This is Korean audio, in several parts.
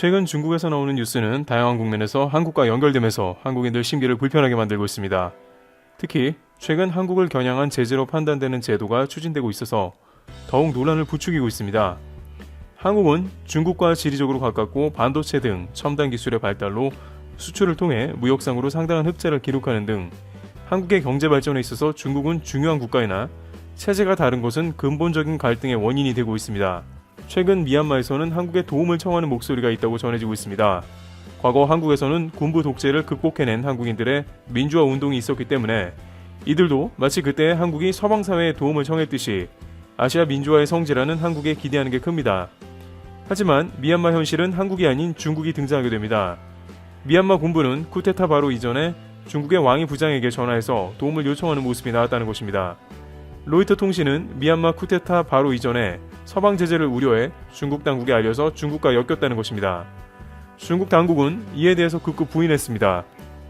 최근 중국에서 나오는 뉴스는 다양한 국면에서 한국과 연결되면서 한국인들 심기를 불편하게 만들고 있습니다. 특히 최근 한국을 겨냥한 제재로 판단되는 제도가 추진되고 있어서 더욱 논란을 부추기고 있습니다. 한국은 중국과 지리적으로 가깝고 반도체 등 첨단 기술의 발달로 수출을 통해 무역상으로 상당한 흑자를 기록하는 등 한국의 경제 발전에 있어서 중국은 중요한 국가이나 체제가 다른 것은 근본적인 갈등의 원인이 되고 있습니다. 최근 미얀마에서는 한국에 도움을 청하는 목소리가 있다고 전해지고 있습니다. 과거 한국에서는 군부 독재를 극복해낸 한국인들의 민주화 운동이 있었기 때문에 이들도 마치 그때 한국이 서방사회에 도움을 청했듯이 아시아 민주화의 성지라는 한국에 기대하는 게 큽니다. 하지만 미얀마 현실은 한국이 아닌 중국이 등장하게 됩니다. 미얀마 군부는 쿠데타 바로 이전에 중국의 왕위 부장에게 전화해서 도움을 요청하는 모습이 나왔다는 것입니다. 로이터 통신은 미얀마 쿠데타 바로 이전에 서방 제재를 우려해 중국 당국에 알려서 중국과 엮였다는 것입니다. 중국 당국은 이에 대해서 극구 부인했습니다.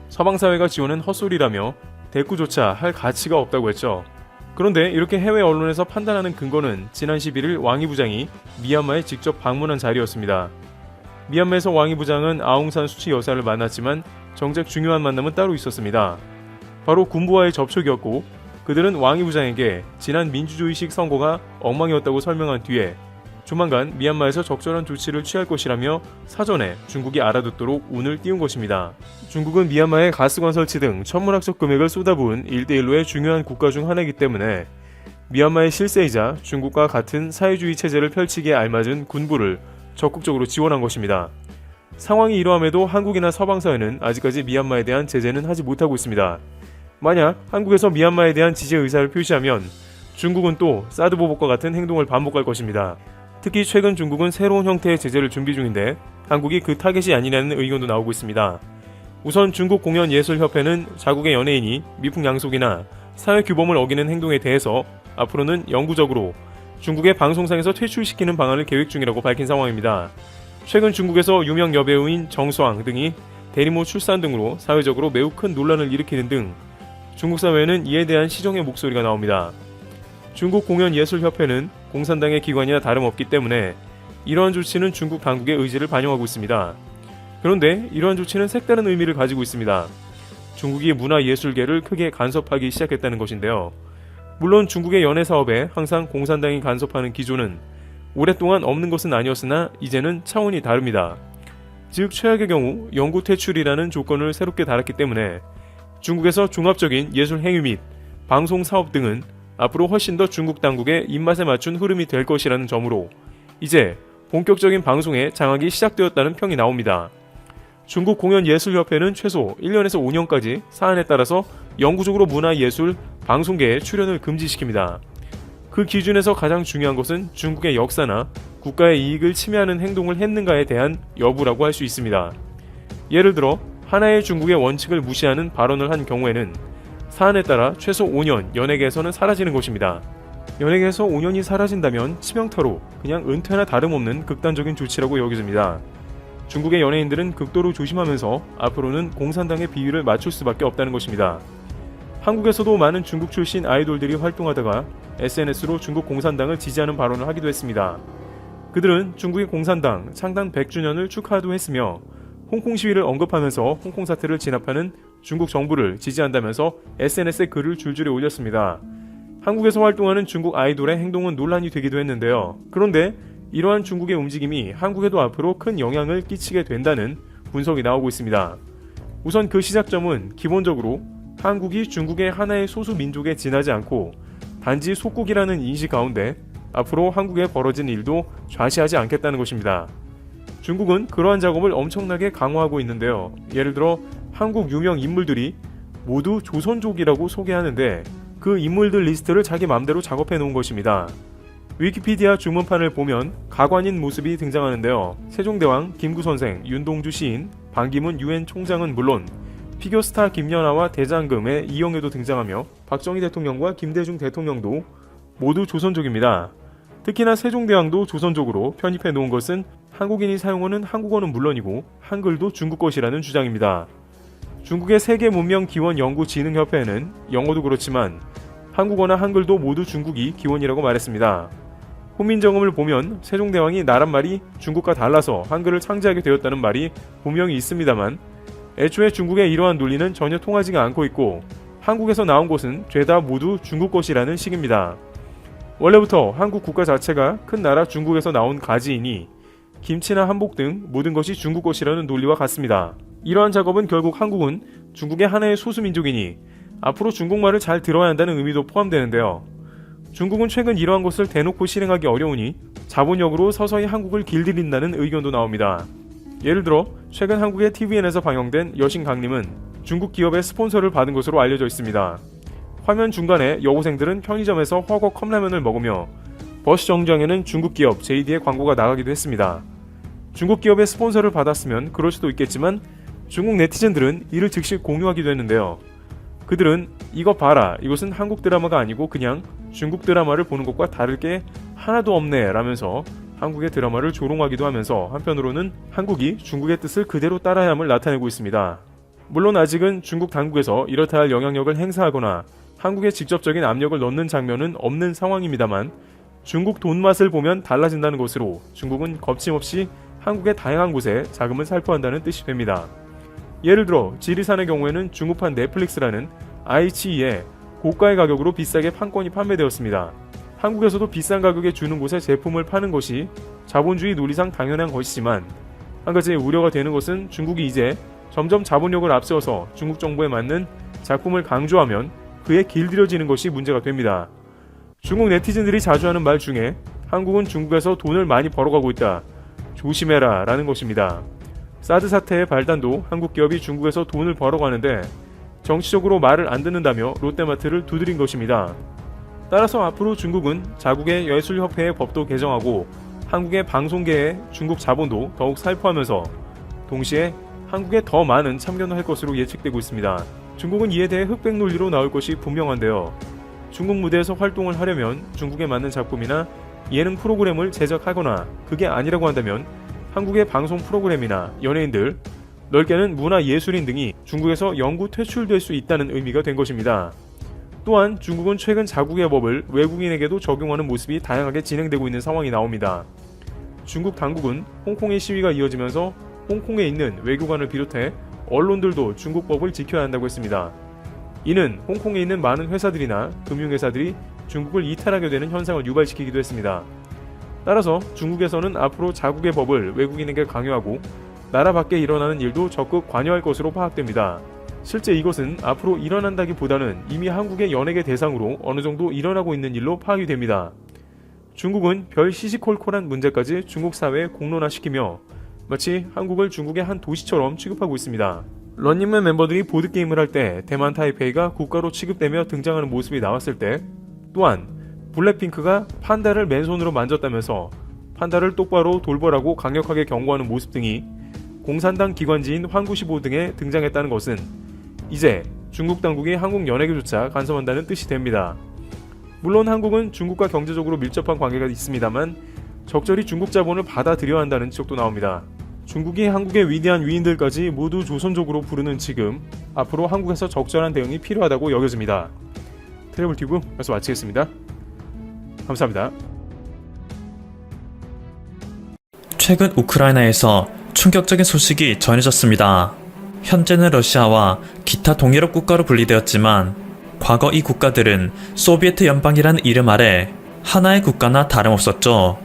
서방 사회가 지원은 헛소리라며 대꾸조차 할 가치가 없다고 했죠. 그런데 이렇게 해외 언론에서 판단하는 근거는 지난 11일 왕위 부장이 미얀마에 직접 방문한 자리였습니다. 미얀마에서 왕위 부장은 아웅산 수치 여사를 만났지만 정작 중요한 만남은 따로 있었습니다. 바로 군부와의 접촉이었고 그들은 왕위 부장에게 지난 민주주의식 선거가 엉망이었다고 설명한 뒤에 조만간 미얀마에서 적절한 조치를 취할 것이라며 사전에 중국이 알아듣도록 운을 띄운 것입니다. 중국은 미얀마에 가스관 설치 등 천문학적 금액을 쏟아부은 1대1로의 중요한 국가 중 하나이기 때문에 미얀마의 실세이자 중국과 같은 사회주의 체제를 펼치기에 알맞은 군부를 적극적으로 지원한 것입니다. 상황이 이러함에도 한국이나 서방사회는 아직까지 미얀마에 대한 제재는 하지 못하고 있습니다. 만약 한국에서 미얀마에 대한 지지 의사를 표시하면 중국은 또 사드 보복과 같은 행동을 반복할 것입니다. 특히 최근 중국은 새로운 형태의 제재를 준비 중인데 한국이 그 타겟이 아니냐는 의견도 나오고 있습니다. 우선 중국공연예술협회는 자국의 연예인이 미풍양속이나 사회규범을 어기는 행동에 대해서 앞으로는 영구적으로 중국의 방송상에서 퇴출시키는 방안을 계획 중이라고 밝힌 상황입니다. 최근 중국에서 유명 여배우인 정수왕 등이 대리모 출산 등으로 사회적으로 매우 큰 논란을 일으키는 등 중국 사회에는 이에 대한 시정의 목소리가 나옵니다. 중국공연예술협회는 공산당의 기관이나 다름없기 때문에 이러한 조치는 중국 당국의 의지를 반영하고 있습니다. 그런데 이러한 조치는 색다른 의미를 가지고 있습니다. 중국이 문화예술계를 크게 간섭하기 시작했다는 것인데요. 물론 중국의 연예 사업에 항상 공산당이 간섭하는 기조는 오랫동안 없는 것은 아니었으나 이제는 차원이 다릅니다. 즉 최악의 경우 영구 퇴출이라는 조건을 새롭게 달았기 때문에 중국에서 종합적인 예술 행위 및 방송 사업 등은 앞으로 훨씬 더 중국 당국의 입맛에 맞춘 흐름이 될 것이라는 점으로 이제 본격적인 방송에 장악이 시작되었다는 평이 나옵니다. 중국공연예술협회는 최소 1년에서 5년까지 사안에 따라서 영구적으로 문화예술 방송계에 출연을 금지시킵니다. 그 기준에서 가장 중요한 것은 중국의 역사나 국가의 이익을 침해하는 행동을 했는가에 대한 여부라고 할 수 있습니다. 예를 들어 하나의 중국의 원칙을 무시하는 발언을 한 경우에는 사안에 따라 최소 5년 연예계에서는 사라지는 것입니다. 연예계에서 5년이 사라진다면 치명타로 그냥 은퇴나 다름없는 극단적인 조치라고 여겨집니다. 중국의 연예인들은 극도로 조심하면서 앞으로는 공산당의 비위를 맞출 수밖에 없다는 것입니다. 한국에서도 많은 중국 출신 아이돌들이 활동하다가 SNS로 중국 공산당을 지지하는 발언을 하기도 했습니다. 그들은 중국의 공산당 창당 100주년을 축하도 했으며 홍콩 시위를 언급하면서 홍콩 사태를 진압하는 중국 정부를 지지한다면서 SNS에 글을 줄줄이 올렸습니다. 한국에서 활동하는 중국 아이돌의 행동은 논란이 되기도 했는데요. 그런데 이러한 중국의 움직임이 한국에도 앞으로 큰 영향을 끼치게 된다는 분석이 나오고 있습니다. 우선 그 시작점은 기본적으로 한국이 중국의 하나의 소수 민족에 지나지 않고 단지 속국이라는 인식 가운데 앞으로 한국에 벌어진 일도 좌시하지 않겠다는 것입니다. 중국은 그러한 작업을 엄청나게 강화하고 있는데요. 예를 들어 한국 유명 인물들이 모두 조선족이라고 소개하는데 그 인물들 리스트를 자기 맘대로 작업해 놓은 것입니다. 위키피디아 주문판을 보면 가관인 모습이 등장하는데요. 세종대왕, 김구선생, 윤동주 시인, 반기문 유엔 총장은 물론 피겨스타 김연아와 대장금의 이영애도 등장하며 박정희 대통령과 김대중 대통령도 모두 조선족입니다. 특히나 세종대왕도 조선족으로 편입해 놓은 것은 한국인이 사용하는 한국어는 물론이고 한글도 중국 것이라는 주장입니다. 중국의 세계문명기원연구진흥협회는 영어도 그렇지만 한국어나 한글도 모두 중국이 기원이라고 말했습니다. 훈민정음을 보면 세종대왕이 나란 말이 중국과 달라서 한글을 창제하게 되었다는 말이 분명히 있습니다만 애초에 중국의 이러한 논리는 전혀 통하지가 않고 있고 한국에서 나온 것은 죄다 모두 중국 것이라는 식입니다. 원래부터 한국 국가 자체가 큰 나라 중국에서 나온 가지이니 김치나 한복 등 모든 것이 중국 것이라는 논리와 같습니다. 이러한 작업은 결국 한국은 중국의 하나의 소수민족이니 앞으로 중국말을 잘 들어야 한다는 의미도 포함되는데요. 중국은 최근 이러한 것을 대놓고 실행하기 어려우니 자본력으로 서서히 한국을 길들인다는 의견도 나옵니다. 예를 들어 최근 한국의 TVN에서 방영된 여신 강림은 중국 기업의 스폰서를 받은 것으로 알려져 있습니다. 화면 중간에 여고생들은 편의점에서 허거 컵라면을 먹으며 버스 정류장에는 중국 기업 JD의 광고가 나가기도 했습니다. 중국 기업의 스폰서를 받았으면 그럴 수도 있겠지만 중국 네티즌들은 이를 즉시 공유하기도 했는데요. 그들은 이거 봐라, 이것은 한국 드라마가 아니고 그냥 중국 드라마를 보는 것과 다를 게 하나도 없네 라면서 한국의 드라마를 조롱하기도 하면서 한편으로는 한국이 중국의 뜻을 그대로 따라야 함을 나타내고 있습니다. 물론 아직은 중국 당국에서 이렇다 할 영향력을 행사하거나 한국에 직접적인 압력을 넣는 장면은 없는 상황입니다만 중국 돈 맛을 보면 달라진다는 것으로 중국은 거침없이 한국의 다양한 곳에 자금을 살포한다는 뜻이 됩니다. 예를 들어 지리산의 경우에는 중국판 넷플릭스라는 iQIYI에 고가의 가격으로 비싸게 판권이 판매되었습니다. 한국에서도 비싼 가격에 주는 곳에 제품을 파는 것이 자본주의 논리상 당연한 것이지만 한 가지 우려가 되는 것은 중국이 이제 점점 자본력을 앞세워서 중국 정부에 맞는 작품을 강조하면 그에 길들여지는 것이 문제가 됩니다. 중국 네티즌들이 자주 하는 말 중에 한국은 중국에서 돈을 많이 벌어가고 있다, 조심해라 라는 것입니다. 사드 사태의 발단도 한국 기업이 중국에서 돈을 벌어가는데 정치적으로 말을 안 듣는다며 롯데마트를 두드린 것입니다. 따라서 앞으로 중국은 자국의 예술협회의 법도 개정하고 한국의 방송계의 중국 자본도 더욱 살포하면서 동시에 한국에 더 많은 참견을 할 것으로 예측되고 있습니다. 중국은 이에 대해 흑백 논리로 나올 것이 분명한데요. 중국 무대에서 활동을 하려면 중국에 맞는 작품이나 예능 프로그램을 제작하거나 그게 아니라고 한다면 한국의 방송 프로그램이나 연예인들, 넓게는 문화예술인 등이 중국에서 영구 퇴출될 수 있다는 의미가 된 것입니다. 또한 중국은 최근 자국의 법을 외국인에게도 적용하는 모습이 다양하게 진행되고 있는 상황이 나옵니다. 중국 당국은 홍콩의 시위가 이어지면서 홍콩에 있는 외교관을 비롯해 언론들도 중국 법을 지켜야 한다고 했습니다. 이는 홍콩에 있는 많은 회사들이나 금융회사들이 중국을 이탈하게 되는 현상을 유발시키기도 했습니다. 따라서 중국에서는 앞으로 자국의 법을 외국인에게 강요하고 나라 밖에 일어나는 일도 적극 관여할 것으로 파악됩니다. 실제 이것은 앞으로 일어난다기보다는 이미 한국의 연예계 대상으로 어느 정도 일어나고 있는 일로 파악이 됩니다. 중국은 별 시시콜콜한 문제까지 중국 사회에 공론화시키며 마치 한국을 중국의 한 도시처럼 취급하고 있습니다. 런닝맨 멤버들이 보드게임을 할 때 대만 타이페이가 국가로 취급되며 등장하는 모습이 나왔을 때, 또한 블랙핑크가 판다를 맨손으로 만졌다면서 판다를 똑바로 돌보라고 강력하게 경고하는 모습 등이 공산당 기관지인 환구시보 등에 등장했다는 것은 이제 중국 당국이 한국 연예계조차 간섭한다는 뜻이 됩니다. 물론 한국은 중국과 경제적으로 밀접한 관계가 있습니다만 적절히 중국 자본을 받아들여야 한다는 지적도 나옵니다. 중국이 한국의 위대한 위인들까지 모두 조선족으로 부르는 지금, 앞으로 한국에서 적절한 대응이 필요하다고 여겨집니다. 트래블튜브 여기서 마치겠습니다. 감사합니다. 최근 우크라이나에서 충격적인 소식이 전해졌습니다. 현재는 러시아와 기타 동유럽 국가로 분리되었지만 과거 이 국가들은 소비에트 연방이라는 이름 아래 하나의 국가나 다름없었죠.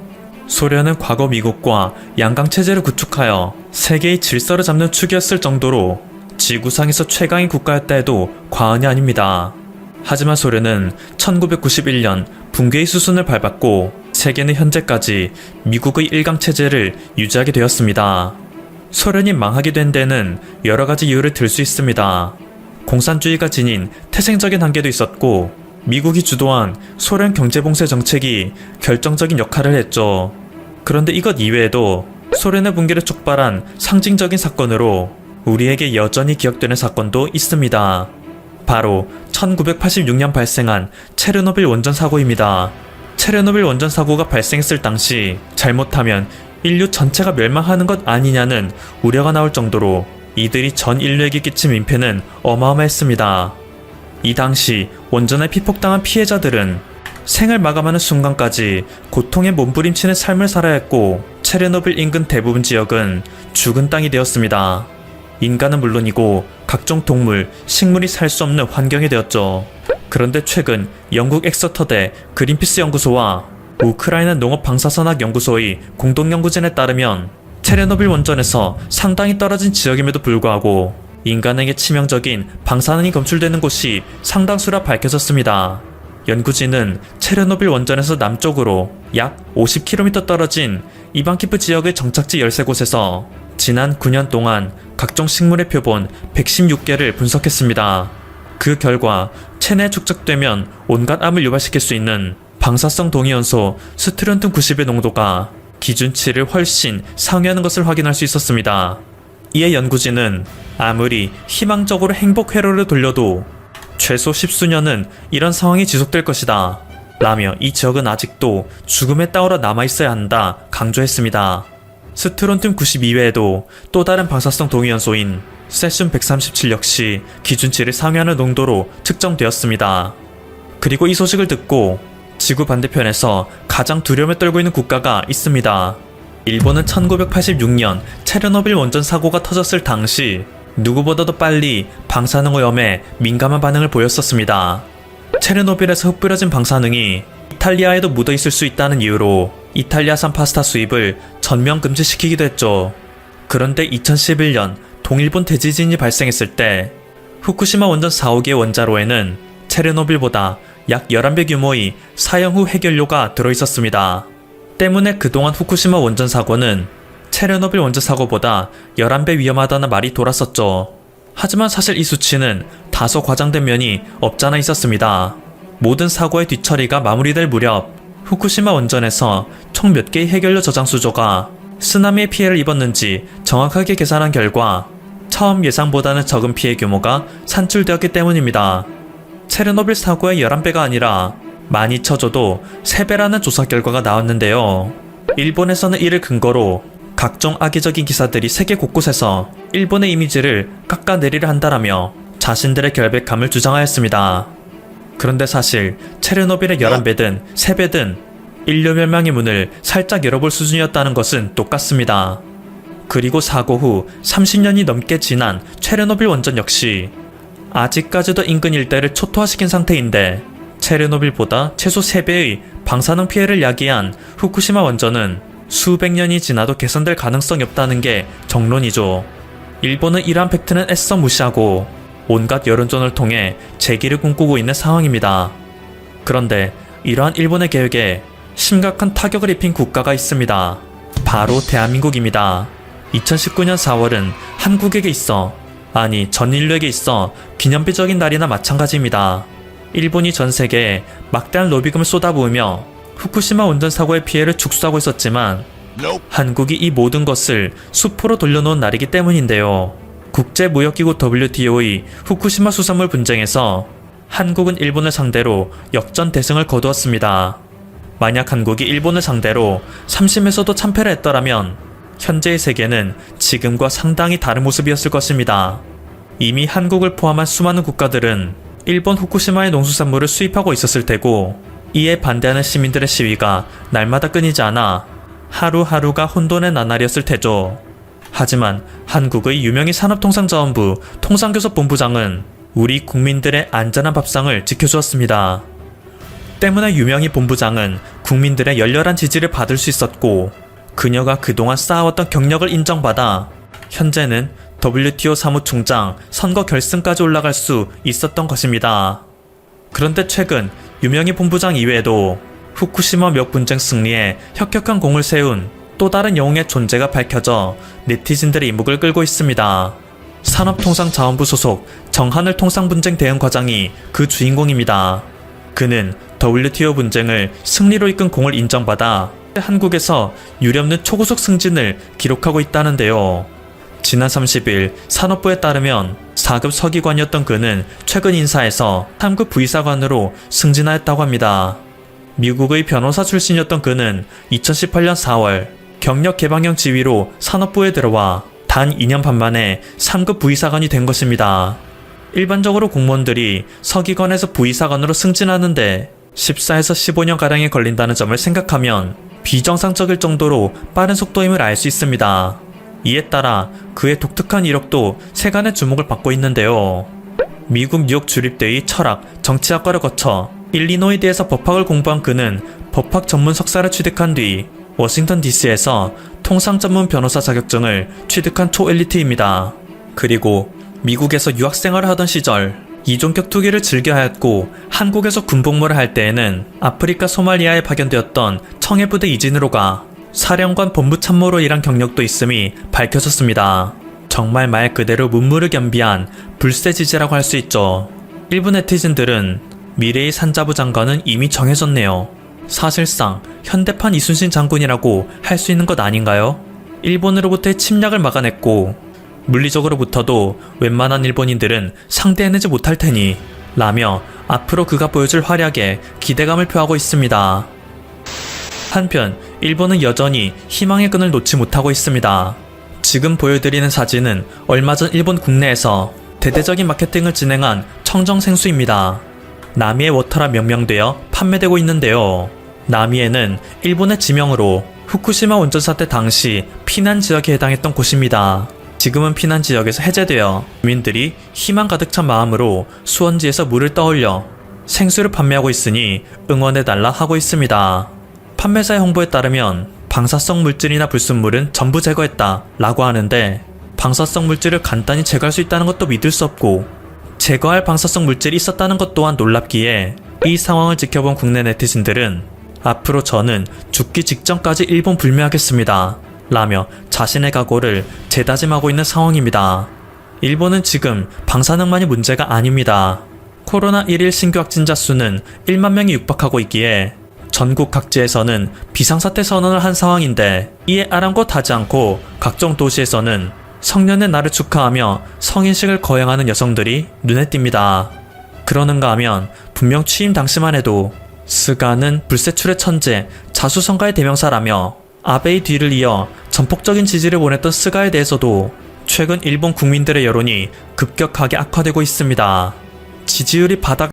소련은 과거 미국과 양강체제를 구축하여 세계의 질서를 잡는 축이었을 정도로 지구상에서 최강의 국가였다 해도 과언이 아닙니다. 하지만 소련은 1991년 붕괴의 수순을 밟았고 세계는 현재까지 미국의 일강체제를 유지하게 되었습니다. 소련이 망하게 된 데는 여러가지 이유를 들 수 있습니다. 공산주의가 지닌 태생적인 한계도 있었고 미국이 주도한 소련 경제봉쇄 정책이 결정적인 역할을 했죠. 그런데 이것 이외에도 소련의 붕괴를 촉발한 상징적인 사건으로 우리에게 여전히 기억되는 사건도 있습니다. 바로 1986년 발생한 체르노빌 원전 사고입니다. 체르노빌 원전 사고가 발생했을 당시 잘못하면 인류 전체가 멸망하는 것 아니냐는 우려가 나올 정도로 이들이 전 인류에게 끼친 민폐는 어마어마했습니다. 이 당시 원전에 피폭당한 피해자들은 생을 마감하는 순간까지 고통에 몸부림치는 삶을 살아야 했고, 체르노빌 인근 대부분 지역은 죽은 땅이 되었습니다. 인간은 물론이고 각종 동물, 식물이 살 수 없는 환경이 되었죠. 그런데 최근 영국 엑서터대 그린피스 연구소와 우크라이나 농업방사선학 연구소의 공동연구진에 따르면 체르노빌 원전에서 상당히 떨어진 지역임에도 불구하고 인간에게 치명적인 방사능이 검출되는 곳이 상당수라 밝혀졌습니다. 연구진은 체르노빌 원전에서 남쪽으로 약 50km 떨어진 이반키프 지역의 정착지 13곳에서 지난 9년 동안 각종 식물의 표본 116개를 분석했습니다. 그 결과 체내에 축적되면 온갖 암을 유발시킬 수 있는 방사성 동위원소 스트론튬 90의 농도가 기준치를 훨씬 상회하는 것을 확인할 수 있었습니다. 이에 연구진은 아무리 희망적으로 행복 회로를 돌려도 최소 10수년은 이런 상황이 지속될 것이다 라며 이 지역은 아직도 죽음의 땅으로 남아있어야 한다 강조했습니다. 스트론튬 90 이외에도 또 다른 방사성 동위원소인 세슘 137 역시 기준치를 상회하는 농도로 측정되었습니다. 그리고 이 소식을 듣고 지구 반대편에서 가장 두려움에 떨고 있는 국가가 있습니다. 일본은 1986년 체르노빌 원전 사고가 터졌을 당시 누구보다도 빨리 방사능 오염에 민감한 반응을 보였었습니다. 체르노빌에서 흩뿌려진 방사능이 이탈리아에도 묻어 있을 수 있다는 이유로 이탈리아산 파스타 수입을 전면 금지시키기도 했죠. 그런데 2011년 동일본 대지진이 발생했을 때 후쿠시마 원전 4, 5개의 원자로에는 체르노빌보다 약 11배 규모의 사형 후 해결료가 들어있었습니다. 때문에 그동안 후쿠시마 원전 사고는 체르노빌 원전 사고보다 11배 위험하다는 말이 돌았었죠. 하지만 사실 이 수치는 다소 과장된 면이 없잖아 있었습니다. 모든 사고의 뒤처리가 마무리될 무렵 후쿠시마 원전에서 총 몇 개의 해결료 저장 수조가 쓰나미의 피해를 입었는지 정확하게 계산한 결과 처음 예상보다는 적은 피해 규모가 산출되었기 때문입니다. 체르노빌 사고의 11배가 아니라 많이 쳐줘도 3배라는 조사 결과가 나왔는데요. 일본에서는 이를 근거로 각종 악의적인 기사들이 세계 곳곳에서 일본의 이미지를 깎아내리려 한다라며 자신들의 결백함을 주장하였습니다. 그런데 사실 체르노빌의 11배든 3배든 인류 멸망의 문을 살짝 열어볼 수준이었다는 것은 똑같습니다. 그리고 사고 후 30년이 넘게 지난 체르노빌 원전 역시 아직까지도 인근 일대를 초토화시킨 상태인데 체르노빌보다 최소 3배의 방사능 피해를 야기한 후쿠시마 원전은 수백 년이 지나도 개선될 가능성이 없다는 게 정론이죠. 일본은 이러한 팩트는 애써 무시하고 온갖 여론전을 통해 재기를 꿈꾸고 있는 상황입니다. 그런데 이러한 일본의 계획에 심각한 타격을 입힌 국가가 있습니다. 바로 대한민국입니다. 2019년 4월은 한국에게 있어, 아니 전 인류에게 있어 기념비적인 날이나 마찬가지입니다. 일본이 전 세계에 막대한 로비금을 쏟아부으며 후쿠시마 원전 사고의 피해를 축소하고 있었지만 한국이 이 모든 것을 수포로 돌려놓은 날이기 때문인데요. 국제무역기구 WTO의 후쿠시마 수산물 분쟁에서 한국은 일본을 상대로 역전대승을 거두었습니다. 만약 한국이 일본을 상대로 3심에서도 참패를 했더라면 현재의 세계는 지금과 상당히 다른 모습이었을 것입니다. 이미 한국을 포함한 수많은 국가들은 일본 후쿠시마의 농수산물을 수입하고 있었을 테고 이에 반대하는 시민들의 시위가 날마다 끊이지 않아 하루하루가 혼돈의 나날이었을 테죠. 하지만 한국의 유명희 산업통상자원부 통상교섭본부장은 우리 국민들의 안전한 밥상을 지켜주었습니다. 때문에 유명희 본부장은 국민들의 열렬한 지지를 받을 수 있었고 그녀가 그동안 쌓아왔던 경력을 인정받아 현재는 WTO 사무총장 선거 결승까지 올라갈 수 있었던 것입니다. 그런데 최근 유명희 본부장 이외에도 후쿠시마 몇 분쟁 승리에 혁혁한 공을 세운 또 다른 영웅의 존재가 밝혀져 네티즌들의 이목을 끌고 있습니다. 산업통상자원부 소속 정하늘 통상분쟁 대응과장이 그 주인공입니다. 그는 WTO 분쟁을 승리로 이끈 공을 인정받아 한국에서 유례없는 초고속 승진을 기록하고 있다는데요. 지난 30일 산업부에 따르면 4급 서기관이었던 그는 최근 인사에서 3급 부의사관으로 승진하였다고 합니다. 미국의 변호사 출신이었던 그는 2018년 4월 경력 개방형 지위로 산업부에 들어와 단 2년 반 만에 3급 부의사관이 된 것입니다. 일반적으로 공무원들이 서기관에서 부의사관으로 승진하는데 14에서 15년가량이 걸린다는 점을 생각하면 비정상적일 정도로 빠른 속도임을 알 수 있습니다. 이에 따라 그의 독특한 이력도 세간의 주목을 받고 있는데요. 미국 뉴욕 주립대의 철학, 정치학과를 거쳐 일리노이드에서 법학을 공부한 그는 법학 전문 석사를 취득한 뒤 워싱턴 DC에서 통상 전문 변호사 자격증을 취득한 초엘리트입니다. 그리고 미국에서 유학생활을 하던 시절 이종격 투기를 즐겨하였고 한국에서 군복무를 할 때에는 아프리카 소말리아에 파견되었던 청해부대 이진으로가 사령관 본부참모로 일한 경력도 있음이 밝혀졌습니다. 정말 말 그대로 문무를 겸비한 불세지지라고 할 수 있죠. 일부 네티즌들은 미래의 산자부 장관은 이미 정해졌네요. 사실상 현대판 이순신 장군이라고 할 수 있는 것 아닌가요? 일본으로부터의 침략을 막아냈고 물리적으로부터도 웬만한 일본인들은 상대해내지 못할 테니 라며 앞으로 그가 보여줄 활약에 기대감을 표하고 있습니다. 한편 일본은 여전히 희망의 끈을 놓지 못하고 있습니다. 지금 보여드리는 사진은 얼마 전 일본 국내에서 대대적인 마케팅을 진행한 청정생수입니다. 나미에 워터라 명명되어 판매되고 있는데요. 나미에는 일본의 지명으로 후쿠시마 원전 사태 당시 피난 지역에 해당했던 곳입니다. 지금은 피난 지역에서 해제되어 주민들이 희망 가득 찬 마음으로 수원지에서 물을 떠올려 생수를 판매하고 있으니 응원해달라 하고 있습니다. 판매사의 홍보에 따르면 방사성 물질이나 불순물은 전부 제거했다 라고 하는데 방사성 물질을 간단히 제거할 수 있다는 것도 믿을 수 없고 제거할 방사성 물질이 있었다는 것 또한 놀랍기에 이 상황을 지켜본 국내 네티즌들은 앞으로 저는 죽기 직전까지 일본 불매하겠습니다 라며 자신의 각오를 재다짐하고 있는 상황입니다. 일본은 지금 방사능만이 문제가 아닙니다. 코로나 1일 신규 확진자 수는 1만 명이 육박하고 있기에 전국 각지에서는 비상사태 선언을 한 상황인데 이에 아랑곳하지 않고 각종 도시에서는 성년의 날을 축하하며 성인식을 거행하는 여성들이 눈에 띕니다. 그러는가 하면 분명 취임 당시만 해도 스가는 불세출의 천재, 자수성가의 대명사라며 아베의 뒤를 이어 전폭적인 지지를 보냈던 스가에 대해서도 최근 일본 국민들의 여론이 급격하게 악화되고 있습니다. 지지율이 바닥